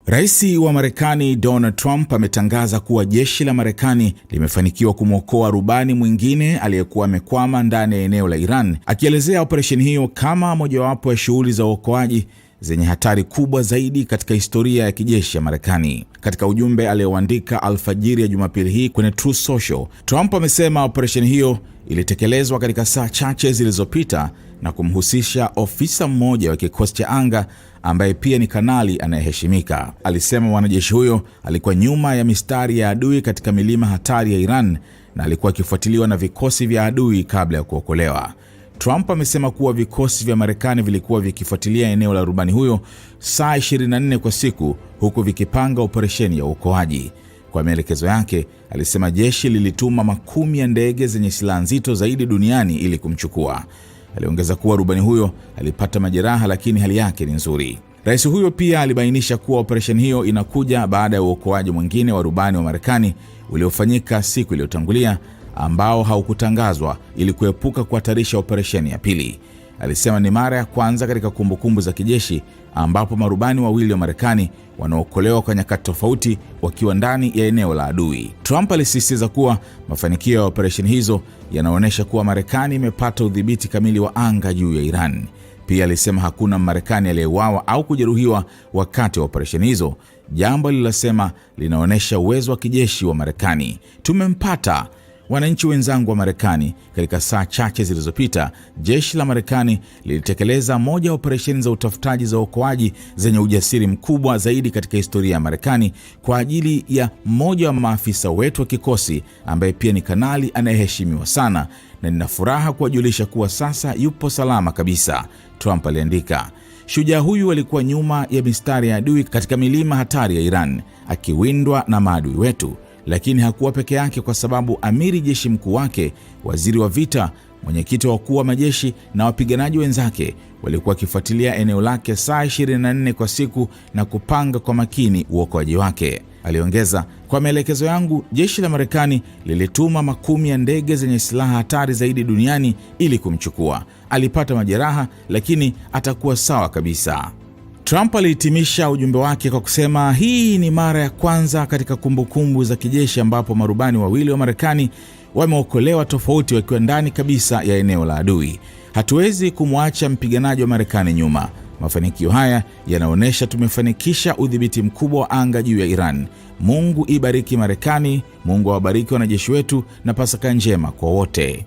Rais wa Marekani Donald Trump ametangaza kuwa jeshi la Marekani limefanikiwa kumwokoa rubani mwingine aliyekuwa amekwama ndani ya eneo la Iran, akielezea operesheni hiyo kama mojawapo ya shughuli za uokoaji zenye hatari kubwa zaidi katika historia ya kijeshi ya Marekani. Katika ujumbe alioandika alfajiri ya Jumapili hii kwenye Truth Social, Trump amesema operesheni hiyo ilitekelezwa katika saa chache zilizopita na kumhusisha ofisa mmoja wa kikosi cha anga ambaye pia ni kanali anayeheshimika. Alisema mwanajeshi huyo alikuwa nyuma ya mistari ya adui katika milima hatari ya Iran na alikuwa akifuatiliwa na vikosi vya adui kabla ya kuokolewa. Trump amesema kuwa vikosi vya Marekani vilikuwa vikifuatilia eneo la rubani huyo saa 24 kwa siku, huku vikipanga operesheni ya uokoaji. Kwa maelekezo yake, alisema jeshi lilituma makumi ya ndege zenye silaha nzito zaidi duniani ili kumchukua. Aliongeza kuwa rubani huyo alipata majeraha lakini hali yake ni nzuri. Rais huyo pia alibainisha kuwa operesheni hiyo inakuja baada ya uokoaji mwingine wa rubani wa Marekani uliofanyika siku iliyotangulia ambao haukutangazwa ili kuepuka kuhatarisha operesheni ya pili. Alisema ni mara ya kwanza katika kumbukumbu za kijeshi ambapo marubani wawili wa Marekani wanaokolewa kwa nyakati tofauti wakiwa ndani ya eneo la adui. Trump alisisitiza kuwa mafanikio ya operesheni hizo yanaonyesha kuwa Marekani imepata udhibiti kamili wa anga juu ya Iran. Pia alisema hakuna Marekani aliyeuawa au kujeruhiwa wakati wa operesheni hizo, jambo lililosema linaonyesha uwezo wa kijeshi wa Marekani. Tumempata wananchi wenzangu wa Marekani. Katika saa chache zilizopita, jeshi la Marekani lilitekeleza moja ya operesheni za utafutaji za uokoaji zenye ujasiri mkubwa zaidi katika historia ya Marekani kwa ajili ya mmoja wa maafisa wetu wa kikosi ambaye pia ni kanali anayeheshimiwa sana, na nina furaha kuwajulisha kuwa sasa yupo salama kabisa, Trump aliandika. Shujaa huyu alikuwa nyuma ya mistari ya adui katika milima hatari ya Iran akiwindwa na maadui wetu, lakini hakuwa peke yake kwa sababu amiri jeshi mkuu wake, waziri wa vita, mwenyekiti wa wakuu wa majeshi na wapiganaji wenzake walikuwa wakifuatilia eneo lake saa 24 kwa siku na kupanga kwa makini uokoaji wake. Aliongeza, kwa maelekezo yangu, jeshi la Marekani lilituma makumi ya ndege zenye silaha hatari zaidi duniani ili kumchukua. Alipata majeraha lakini atakuwa sawa kabisa. Trump alihitimisha ujumbe wake kwa kusema hii ni mara ya kwanza katika kumbukumbu za kijeshi ambapo marubani wawili wa Marekani wameokolewa tofauti wakiwa ndani kabisa ya eneo la adui. Hatuwezi kumwacha mpiganaji wa Marekani nyuma. Mafanikio haya yanaonyesha tumefanikisha udhibiti mkubwa wa anga juu ya Iran. Mungu ibariki Marekani, Mungu awabariki wanajeshi wetu, na Pasaka njema kwa wote.